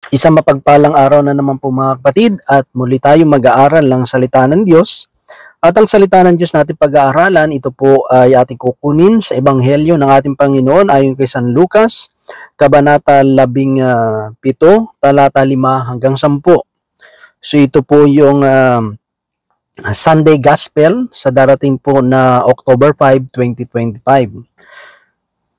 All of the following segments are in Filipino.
Isang mapagpalang araw na naman po mga kapatid at muli tayo mag-aaral ng salita ng Diyos. At ang salita ng Diyos natin pag-aaralan, ito po ay ating kukunin sa Ebanghelyo ng ating Panginoon ayon kay San Lucas, Kabanata 17, talata 5 hanggang 10. So ito po yung Sunday Gospel sa darating po na October 5, 2025.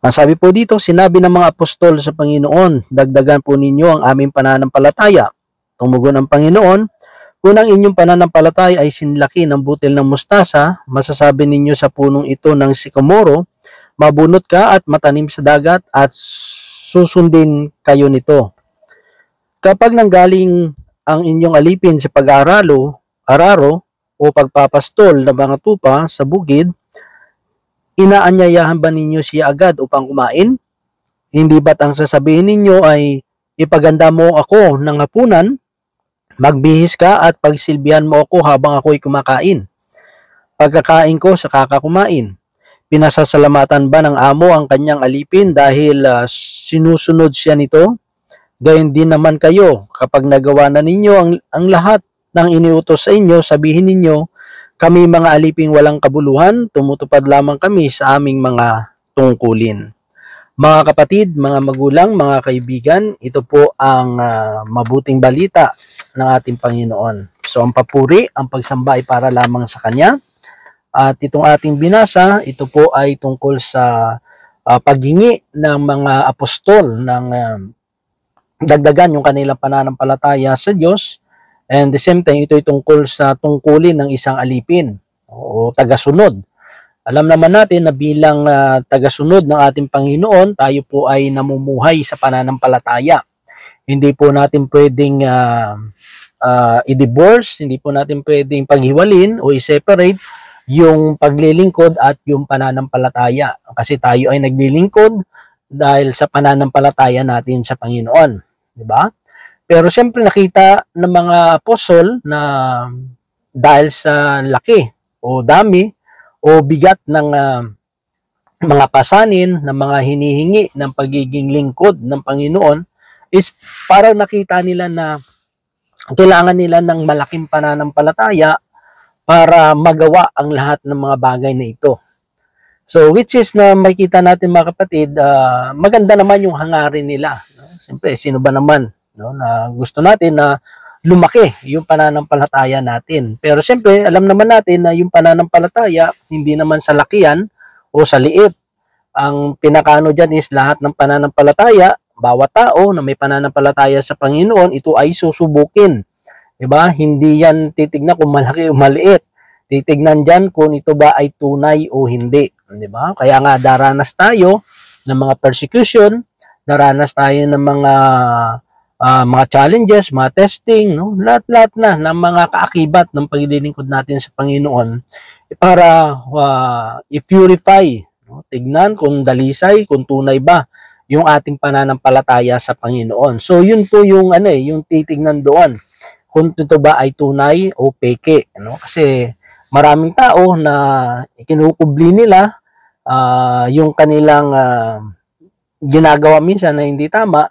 Ang sabi po dito, sinabi ng mga apostol sa Panginoon, dagdagan po ninyo ang aming pananampalataya. Tumugon ang Panginoon, kung ang inyong pananampalataya ay sinlaki ng butil ng mustasa, masasabi ninyo sa punong ito ng sikomoro, mabunot ka at matanim sa dagat at susundin kayo nito. Kapag nanggaling ang inyong alipin sa pag-araro o pagpapastol ng mga tupa sa bukid, inaanyayahan ba ninyo siya agad upang kumain? Hindi ba't ang sasabihin ninyo ay ipaganda mo ako ng hapunan, magbihis ka at pagsilbihan mo ako habang ako'y kumakain? Pagkakain ko sa kakakumain, pinasasalamatan ba ng amo ang kanyang alipin dahil sinusunod siya nito? Gayon din naman kayo, kapag nagawa na ninyo ang lahat ng iniutos sa inyo, sabihin ninyo, kami mga aliping walang kabuluhan, tumutupad lamang kami sa aming mga tungkulin. Mga kapatid, mga magulang, mga kaibigan, ito po ang mabuting balita ng ating Panginoon. So ang papuri, ang pagsamba ay para lamang sa Kanya. At itong ating binasa, ito po ay tungkol sa paghingi ng mga apostol ng dagdagan yung kanilang pananampalataya sa Diyos. And the same time, ito ay tungkol sa tungkulin ng isang alipin o tagasunod. Alam naman natin na bilang tagasunod ng ating Panginoon, tayo po ay namumuhay sa pananampalataya. Hindi po natin pwedeng i-divorce, hindi po natin pwedeng paghiwalin o i-separate yung paglilingkod at yung pananampalataya. Kasi tayo ay naglilingkod dahil sa pananampalataya natin sa Panginoon. Diba? Pero siyempre nakita ng mga apostol na dahil sa laki o dami o bigat ng mga pasanin, ng mga hinihingi ng pagiging lingkod ng Panginoon is parang nakita nila na kailangan nila ng malaking pananampalataya para magawa ang lahat ng mga bagay na ito. So which is na makita natin mga kapatid, maganda naman yung hangarin nila. Siyempre, sino ba naman na gusto natin na lumaki yung pananampalataya natin. Pero siyempre, alam naman natin na yung pananampalataya, hindi naman sa lakihan o sa liit. Ang pinakaano dyan is lahat ng pananampalataya, bawat tao na may pananampalataya sa Panginoon, ito ay susubukin. Diba? Hindi yan titignan kung malaki o maliit. Titignan dyan kung ito ba ay tunay o hindi. Diba? Kaya nga daranas tayo ng mga persecution, daranas tayo ng mga challenges, mga testing, no? Lahat-lahat na ng mga kaakibat ng paglilingkod natin sa Panginoon para i-purify, no? Tignan kung dalisay, kung tunay ba yung ating pananampalataya sa Panginoon. So yun po yung yung titignan doon kung ito ba ay tunay o peke, no? Kasi maraming tao na kinukubli nila yung kanilang ginagawa minsan na hindi tama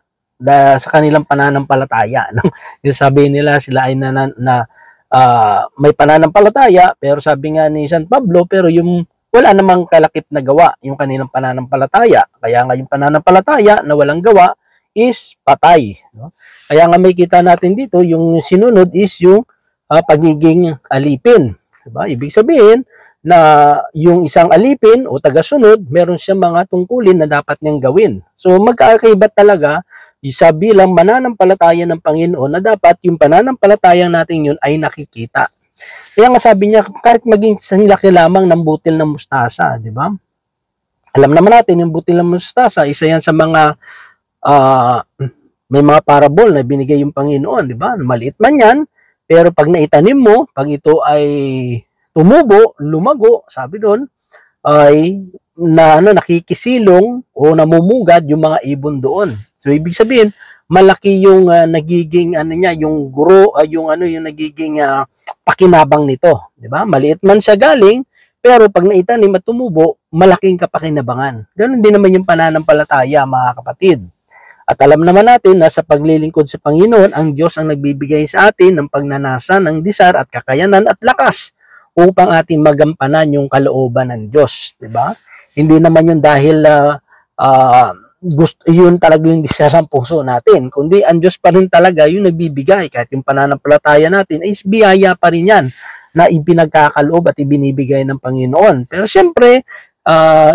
sa kanilang pananampalataya. No? Yung sabi nila sila ay may pananampalataya, pero sabi nga ni San Pablo, pero yung wala namang kalakip na gawa yung kanilang pananampalataya. Kaya nga yung pananampalataya na walang gawa is patay. No? Kaya nga may kita natin dito, yung sinunod is yung pagiging alipin. Diba? Ibig sabihin na yung isang alipin o tagasunod, meron siyang mga tungkulin na dapat niyang gawin. So magkakaiba talaga isa bilang mananampalataya ng Panginoon na dapat yung pananampalataya natin yun ay nakikita. Kaya nga sabi niya, kahit maging sanlaki lamang ng butil ng mustasa, di ba? Alam naman natin, yung butil ng mustasa, isa yan sa mga, may mga parable na binigay yung Panginoon, di ba? Maliit man yan, pero pag naitanim mo, pag ito ay tumubo, lumago, sabi doon, ay nakikisilong o namumugad yung mga ibon doon. So ibig sabihin, malaki yung nagiging yung guro yung nagiging pakinabang nito, 'di ba? Maliit man siya galing, pero pag naitanim at tumubo, malaking kapakinabangan. Ganun din naman yung pananampalataya, mga kapatid. At alam naman natin na sa paglilingkod sa Panginoon, ang Diyos ang nagbibigay sa atin ng pagnanasa ng disar at kakayanan at lakas upang ating magampanan yung kalooban ng Diyos, di ba? Hindi naman yun dahil gusto yun talaga yung disar ng puso natin, kundi ang Diyos pa rin talaga yung nagbibigay. Kahit yung pananampalataya natin ay biyaya pa rin yan na ibinagkakaloob at ibinibigay ng Panginoon. Pero siyempre,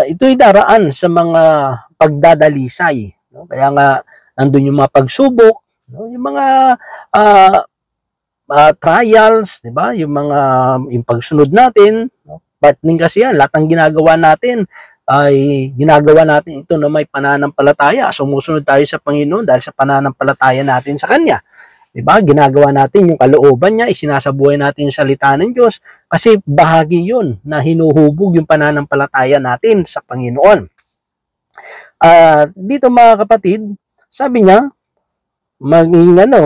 ito'y daraan sa mga pagdadalisay. No? Kaya nga, nandun yung mga pagsubok, no? Yung mga trials, di ba? Yung pagsunod natin, no? Part din kasi yan, lahat ng ginagawa natin ay ginagawa natin ito na may pananampalataya. Sumusunod tayo sa Panginoon dahil sa pananampalataya natin sa Kanya. Diba? Ginagawa natin yung kalooban niya, isinasabuhay natin yung salita ng Diyos kasi bahagi yun na hinuhubog yung pananampalataya natin sa Panginoon. Dito mga kapatid, sabi niya,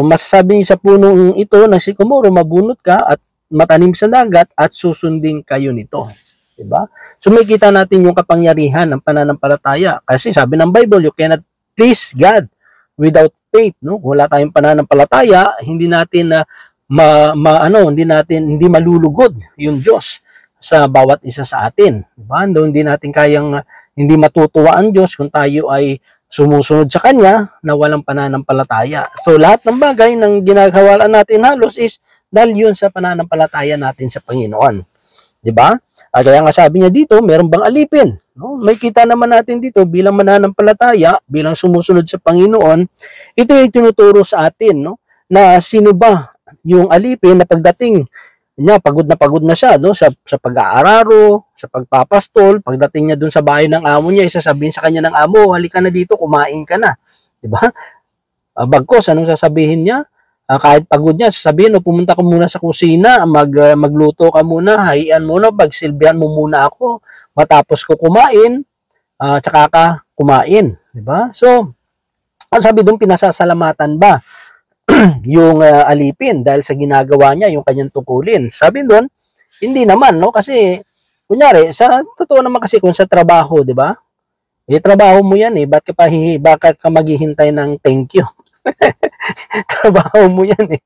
masasabi niya sa punong ito ng sikomoro, mabunot ka at matanim sa dagat at susundin kayo nito. Diba? So may kita natin yung kapangyarihan ng pananampalataya. Kasi sabi ng Bible, you cannot please God without faith, no? Wala tayong pananampalataya, hindi natin hindi malulugod yung Diyos sa bawat isa sa atin. Diba? Hindi natin hindi matutuwa ang Diyos kung tayo ay sumusunod sa Kanya na walang pananampalataya. So lahat ng bagay ng ginagawa natin halos is dahil yun sa pananampalataya natin sa Panginoon. Diba? Kaya nga sabi niya dito, meron bang alipin? No? May kita naman natin dito bilang mananampalataya, bilang sumusunod sa Panginoon, ito ay tinuturo sa atin, no? Na sino ba yung alipin na pagdating niya, pagod na siya, no? Sa pag-aararo, sa pagpapastol, pagdating niya dun sa bahay ng amo niya, isasabihin sa kanya ng amo, halika na dito, kumain ka na. Diba? Bagkos, anong sasabihin niya? Kahit pagod niya, sasabihin, pumunta ka muna sa kusina, magluto ka muna, hayian muna, pagsilbihan mo muna ako, matapos ko kumain, tsaka ka kumain. Diba? So, ang sabi doon, pinasasalamatan ba yung alipin dahil sa ginagawa niya, yung kanyang tungkulin? Sabi doon, hindi naman, no? Kasi, kunyari, totoo naman kasi kung sa trabaho, di ba? Trabaho mo yan eh, bakit ka maghihintay ng thank you? Trabaho mo yan eh.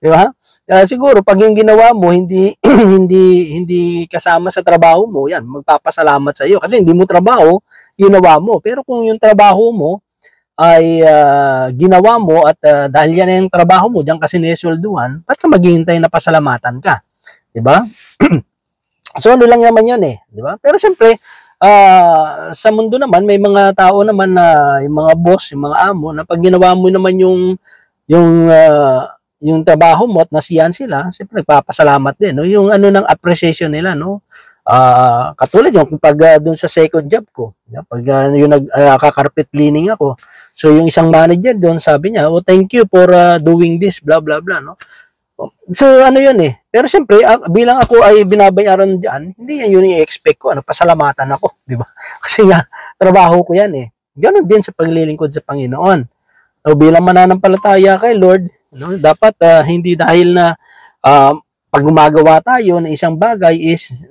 Di ba? Siguro pag yung ginawa mo hindi hindi kasama sa trabaho mo, yan, magpapasalamat sa iyo kasi hindi mo trabaho, ginawa mo. Pero kung yung trabaho mo ay ginawa mo at dahil yan yung trabaho mo, diyan kasi neswelduhan, ba't ka maghihintay na pasalamatan ka? Di ba? So ano lang naman yun eh, di ba? Pero siyempre, sa mundo naman may mga tao naman na yung mga boss, yung mga amo na pag ginawa mo naman yung trabaho mo at nasiyahan sila, siyempre nagpapasalamat din, no? Yung ng appreciation nila, no? Katulad yung pag doon sa second job ko, pag yung nagka-carpet cleaning ako. So yung isang manager doon sabi niya, "Oh, thank you for doing this, blah blah blah," no? So, yun eh. Pero siyempre, bilang ako ay binabayaran dyan, hindi yan yun i-expect ko. Pasalamatan ako, di ba? Kasi nga, trabaho ko yan eh. Ganon din sa paglilingkod sa Panginoon. So, bilang mananampalataya kay Lord, no, dapat hindi dahil na pag gumagawa tayo ng isang bagay is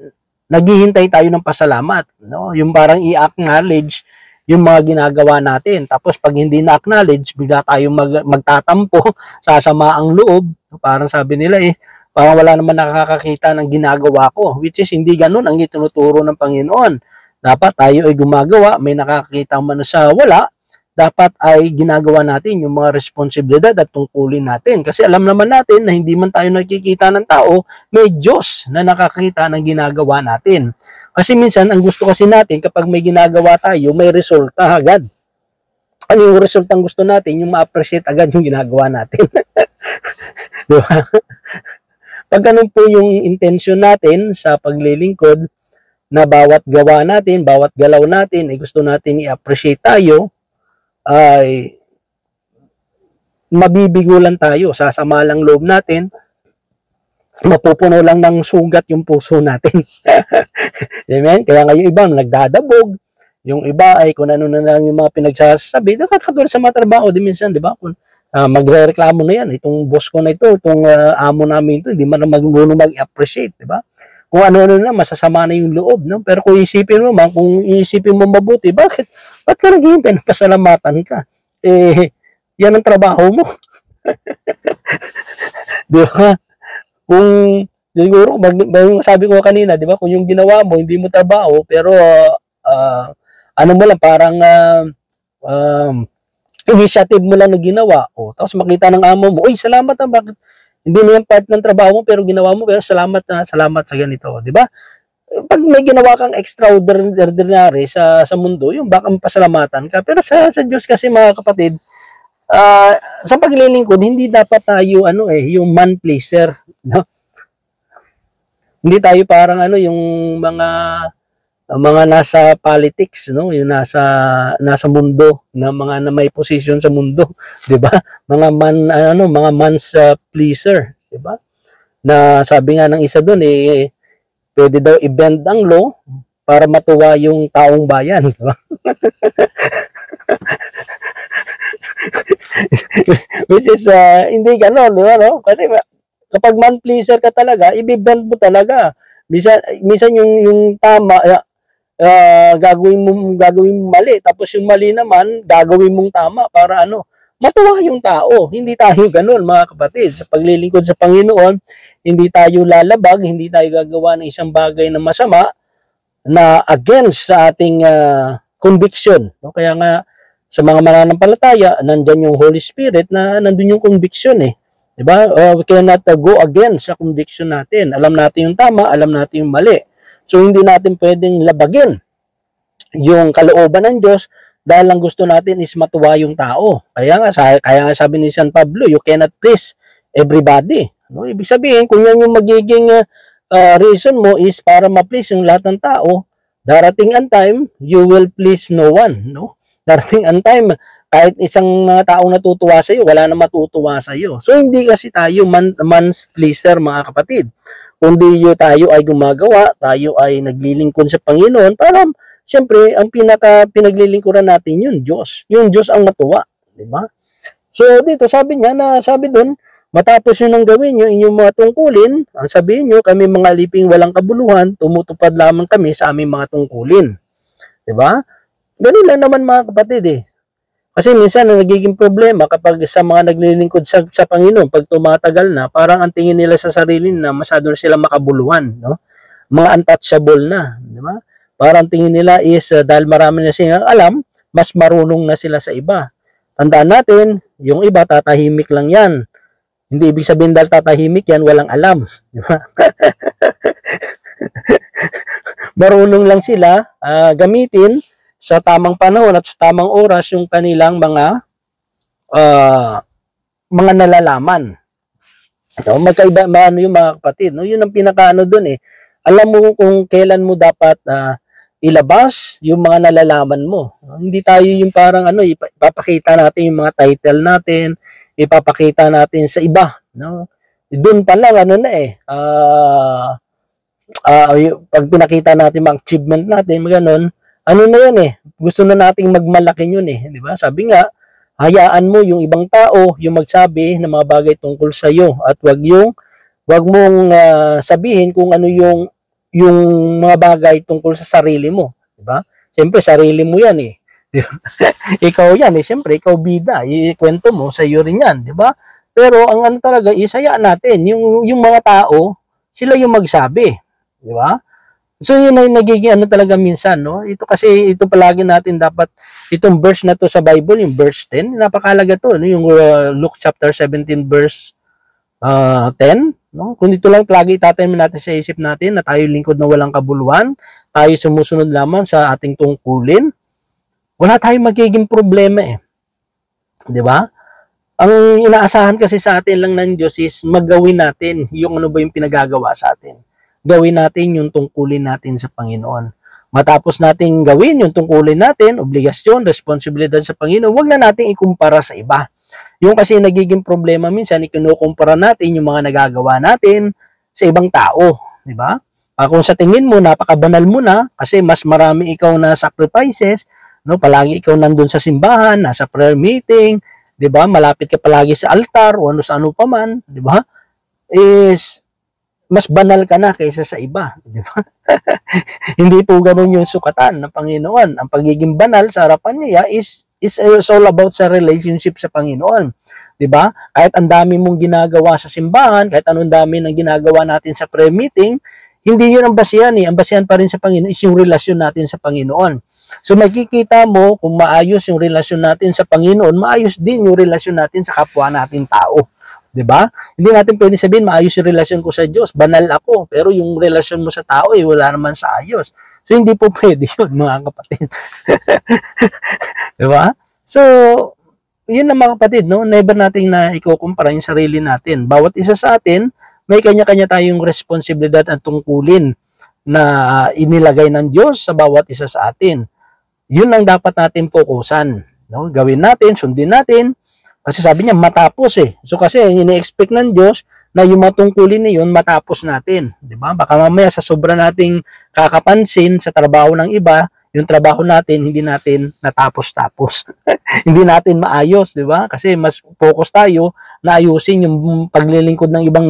naghihintay tayo ng pasalamat. No? Yung parang i-acknowledge yung mga ginagawa natin. Tapos pag hindi na-acknowledge, bigla tayong magtatampo, sasama ang loob. Parang sabi nila parang wala naman nakakakita ng ginagawa ko. Which is hindi ganun ang itinuturo ng Panginoon. Dapat tayo ay gumagawa, may nakakakita man sa wala, dapat ay ginagawa natin yung mga responsibilidad at tungkulin natin. Kasi alam naman natin na hindi man tayo nakikita ng tao, may Diyos na nakakita ng ginagawa natin. Kasi minsan, ang gusto kasi natin, kapag may ginagawa tayo, may resulta agad. Ano yung resulta ang gusto natin? Yung ma-appreciate agad yung ginagawa natin. Diba? Pag ganun po yung intention natin sa paglilingkod, na bawat gawa natin, bawat galaw natin, gusto natin i-appreciate tayo, ay mabibigo lang tayo, sasama lang loob natin, mapupuno lang ng sugat yung puso natin. Amen? Kaya nga yung iba nagdadabog, yung iba ay kung ano na lang yung mga pinagsasabi, nakatulad sa mga trabaho, di minsan, di ba? Kung magre-reklamo na yan, itong boss ko na ito, itong amo namin ito, hindi man mag-appreciate, di ba? Kung ano-ano na, masasama na yung loob, no? Pero kung isipin mo mabuti, ba't ka naghihintay ng pasalamatan ka? Yan ang trabaho mo. Di ba? Kung siguro, sabi ko kanina, di ba, kung yung ginawa mo, hindi mo trabaho, pero ano mo lang, parang initiative mo lang na ginawa, o, tapos makita ng amo mo, uy, salamat na, bakit, hindi na yan part ng trabaho mo, pero ginawa mo, pero salamat na, salamat sa ganito, di ba? Pag may ginawa kang extraordinary sa mundo, yung baka pasalamatan ka, pero sa Diyos kasi mga kapatid, sa paglilingkod, hindi dapat tayo, yung man pleaser, no? Hindi tayo parang yung mga nasa politics, no, yung nasa mundo, na mga na may position sa mundo, 'di ba? Mga man's pleaser, 'di ba? Na sabi nga ng isa doon pwede daw i-bend ang law para matuwa yung taong bayan, 'di ba? Which is hindi ganoon, 'di ba, no? Kasi kapag man pleaser ka talaga, i-bend mo talaga. Minsan yung tama, gagawin mo mali, tapos yung mali naman gagawin mong tama para matuwa yung tao. Hindi tayo ganoon, mga kapatid. Sa paglilingkod sa Panginoon, hindi tayo lalabag, hindi tayo gagawa ng isang bagay na masama na against sa ating conviction, no? Kaya nga sa mga mananampalataya, nandyan yung Holy Spirit na nandun yung conviction diba? We cannot go against sa conviction natin. Alam natin yung tama, alam natin yung mali. So, hindi natin pwedeng labagin yung kalooban ng Diyos dahil lang gusto natin is matuwa yung tao. Kaya nga sabi ni San Pablo, you cannot please everybody. No? Ibig sabihin, kung yan yung magiging reason mo is para ma-please yung lahat ng tao, darating ang time, you will please no one. No? Darating ang time, kahit isang taong natutuwa sa iyo, wala na matutuwa sa iyo. So, hindi kasi tayo man's pleaser, mga kapatid. Kundi tayo ay gumagawa, tayo ay naglilingkod sa Panginoon, para, siyempre, ang pinaglilingkuran natin yung Diyos. Yung Diyos ang matuwa. Diba? So, dito, sabi doon, matapos yun ang gawin nyo, inyong mga tungkulin, ang sabihin nyo, kami mga liping walang kabuluhan, tumutupad lamang kami sa aming mga tungkulin. Diba? Ganun lang naman, mga kapatid Kasi minsan nagiging problema kapag sa mga naglilingkod sa Panginoon, pag tumatagal na, parang ang tingin nila sa sarili na masyado na sila makabuluhan, no? Mga untouchable na, di ba? Parang tingin nila is dahil marami na silang alam, mas marunong na sila sa iba. Tandaan natin, yung iba tatahimik lang yan. Hindi ibig sabihin dahil tatahimik yan, walang alam, di ba? Marunong lang sila gamitin sa tamang panahon at sa tamang oras yung kanilang mga nalalaman. So, magkaiba yung mga kapatid, no? Yun ang pinakaano doon Alam mo kung kailan mo dapat ilabas yung mga nalalaman mo. Hindi tayo yung parang ipapakita natin yung mga title natin, ipapakita natin sa iba, no? Doon pa lang pag pinakita natin mga achievement natin, gano'n, na yan gusto na nating magmalaki yun di ba? Sabi nga, hayaan mo yung ibang tao yung magsabi ng mga bagay tungkol sa iyo at wag mong sabihin kung ano yung mga bagay tungkol sa sarili mo, di ba? Siyempre sarili mo yan di ba? Ikaw yan siyempre ikaw bida, ikwento mo sa iyo rin yan, di ba? Pero ang talaga hayaan natin yung mga tao, sila yung magsabi, di ba? So yun ay nagiging talaga minsan, no? Ito palagi natin dapat, itong verse na to sa Bible, yung verse 10, napakalaga to, no? Yung Luke chapter 17 verse 10, no? Kung dito lang palagi itatanim natin sa isip natin na tayo lingkod na walang kabuluhan, tayo sumusunod lamang sa ating tungkulin, wala tayong magiging problema Di ba? Ang inaasahan kasi sa atin lang ng Diyos is magawin natin yung ano ba yung pinagagawa sa atin. Gawin natin yung tungkulin natin sa Panginoon. Matapos natin gawin yung tungkulin natin, obligasyon, responsibilidad sa Panginoon, huwag na natin ikumpara sa iba. Yung kasi nagiging problema minsan, ikinukumpara natin yung mga nagagawa natin sa ibang tao. Di ba? Kung sa tingin mo, napakabanal mo na, kasi mas marami ikaw na sacrifices, no? Palagi ikaw nandun sa simbahan, nasa prayer meeting, di ba? Malapit ka palagi sa altar, o ano sa ano pa man, di ba? Is mas banal ka na kaysa sa iba, di ba? Hindi po ganoon yung sukatan ng Panginoon. Ang pagiging banal sa harapan niya is It's all about sa relationship sa Panginoon. 'Di ba? Kahit ang dami mong ginagawa sa simbahan, kahit anong dami ng ginagawa natin sa prayer meeting, hindi 'yun ang basihan eh. Ang basihan pa rin sa Panginoon is yung relasyon natin sa Panginoon. So makikita mo kung maayos yung relasyon natin sa Panginoon, maayos din yung relasyon natin sa kapwa natin tao. 'Di ba? Hindi natin pwedeng sabihin maayos yung relasyon ko sa Diyos, banal ako, pero yung relasyon mo sa tao eh wala naman sa ayos. So hindi po pwede 'yun, mga kapatid. 'Di ba? So yun na mga kapatid, no? Never nating na ikukumpara yung sarili natin. Bawat isa sa atin, may kanya-kanya tayong responsibilidad at tungkulin na inilagay ng Diyos sa bawat isa sa atin. Yun ang dapat natin fokusan. No? Gawin natin, sundin natin. Kasi sabi niya, matapos eh. So kasi ini-expect ng Diyos na yung matungkulin na yun, matapos natin. Diba? Baka mamaya sa sobra nating kakapansin sa trabaho ng iba, yung trabaho natin, hindi natin natapos-tapos. Hindi natin maayos, di ba? Kasi mas focus tayo na ayusin yung paglilingkod ng ibang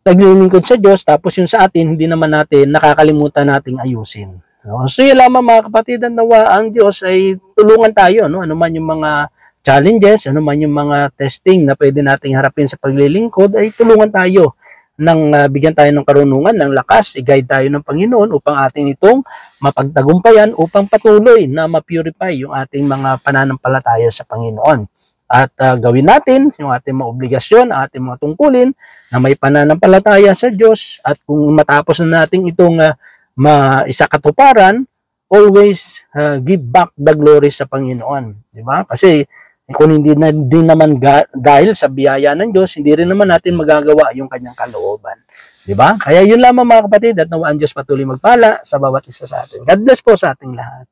naglilingkod sa Diyos, tapos yung sa atin, hindi naman natin nakakalimutan nating ayusin. No? So yun lamang mga kapatid, nawa ang Diyos ay tulungan tayo, no? Ano man yung mga challenges, ano man yung mga testing na pwede nating harapin sa paglilingkod, ay tulungan tayo ng bigyan tayo ng karunungan, ng lakas, i-guide tayo ng Panginoon upang ating itong mapagtagumpayan upang patuloy na ma-purify yung ating mga pananampalataya sa Panginoon. At gawin natin yung ating mga obligasyon, ating mga tungkulin na may pananampalataya sa Diyos, at kung matapos na natin itong maisakatuparan, always give back the glory sa Panginoon. Di ba? Kasi kung hindi na din naman dahil sa biyaya ng Diyos, hindi rin naman natin magagawa yung kanyang kalooban. Di ba? Kaya yun lamang mga kapatid, at nawa ang Diyos patuloy magpala sa bawat isa sa atin. God bless po sa ating lahat.